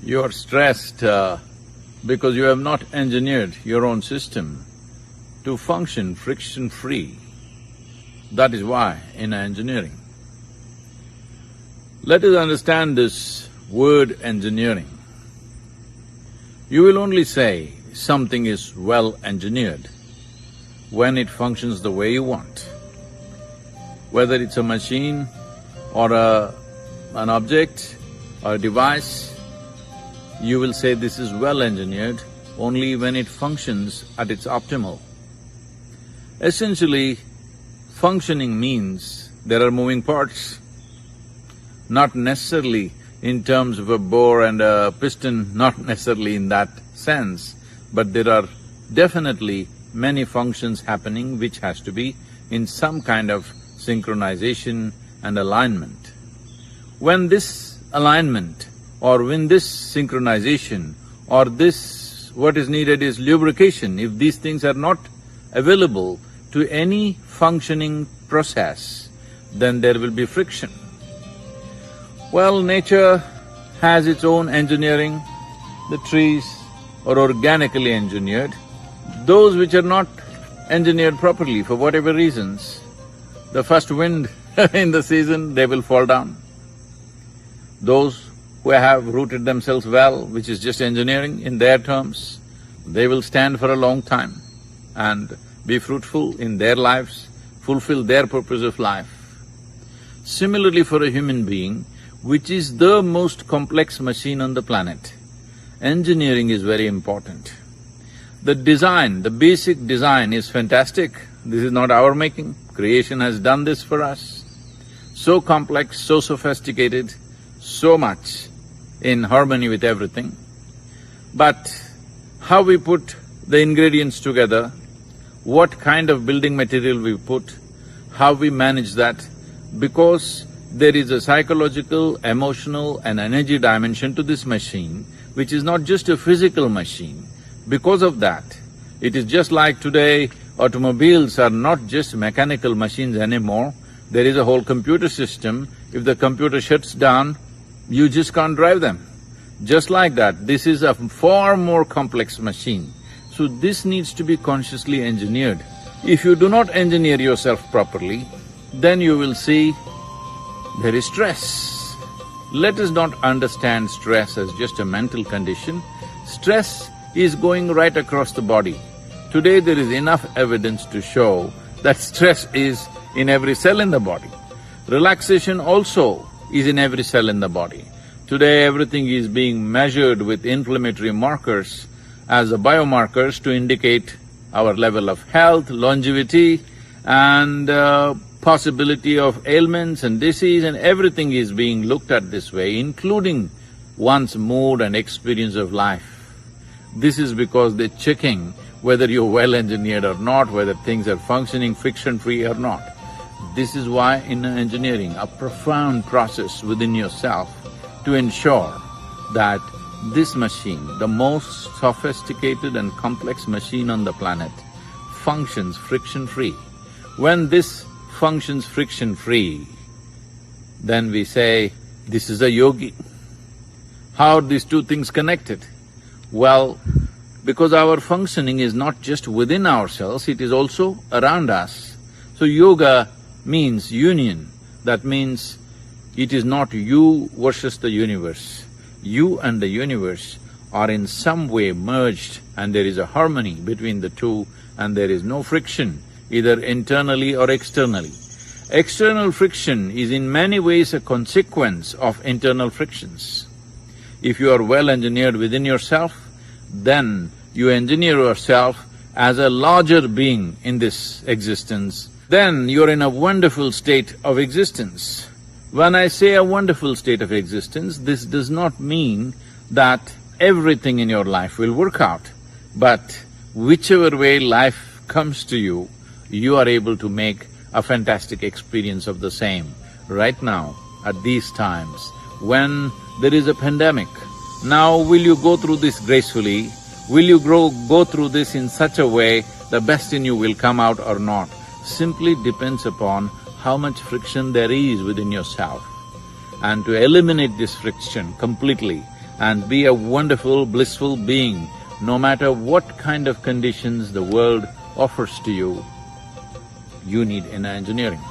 You are stressed because you have not engineered your own system to function friction-free. That is why in engineering. Let us understand this word engineering. You will only say something is well engineered when it functions the way you want. Whether it's a machine or an object or a device, you will say this is well engineered only when it functions at its optimal. Essentially, functioning means there are moving parts, not necessarily in terms of a bore and a piston, not necessarily in that sense, but there are definitely many functions happening which has to be in some kind of synchronization and alignment. When this alignment or when this synchronization or this… what is needed is lubrication. If these things are not available to any functioning process, then there will be friction. Well, nature has its own engineering. The trees are organically engineered. Those which are not engineered properly for whatever reasons, the first wind in the season, they will fall down. Those who have rooted themselves well, which is just engineering in their terms, they will stand for a long time and be fruitful in their lives, fulfill their purpose of life. Similarly for a human being, which is the most complex machine on the planet, engineering is very important. The design, the basic design is fantastic. This is not our making. Creation has done this for us. So complex, so sophisticated, so much in harmony with everything. But how we put the ingredients together, what kind of building material we put, how we manage that, because there is a psychological, emotional and energy dimension to this machine, which is not just a physical machine. Because of that, it is just like today, automobiles are not just mechanical machines anymore, there is a whole computer system. If the computer shuts down, you just can't drive them. Just like that, this is a far more complex machine. So this needs to be consciously engineered. If you do not engineer yourself properly, then you will see there is stress. Let us not understand stress as just a mental condition. Stress is going right across the body. Today there is enough evidence to show that stress is in every cell in the body. Relaxation also is in every cell in the body. Today everything is being measured with inflammatory markers as a biomarkers to indicate our level of health, longevity and possibility of ailments and disease, and everything is being looked at this way, including one's mood and experience of life. This is because they're checking whether you're well engineered or not, whether things are functioning friction-free or not. This is why in engineering, a profound process within yourself to ensure that this machine, the most sophisticated and complex machine on the planet, functions friction-free. When this functions friction-free, then we say, this is a yogi. How are these two things connected? Well, because our functioning is not just within ourselves, it is also around us. So yoga means union. That means it is not you versus the universe. You and the universe are in some way merged and there is a harmony between the two and there is no friction, either internally or externally. External friction is in many ways a consequence of internal frictions. If you are well engineered within yourself, then you engineer yourself as a larger being in this existence, then you're in a wonderful state of existence. When I say a wonderful state of existence, this does not mean that everything in your life will work out, but whichever way life comes to you, you are able to make a fantastic experience of the same. Right now, at these times, when there is a pandemic, now will you go through this gracefully? Will you go through this in such a way the best in you will come out or not? Simply depends upon how much friction there is within yourself. And to eliminate this friction completely and be a wonderful, blissful being, no matter what kind of conditions the world offers to you, you need inner engineering.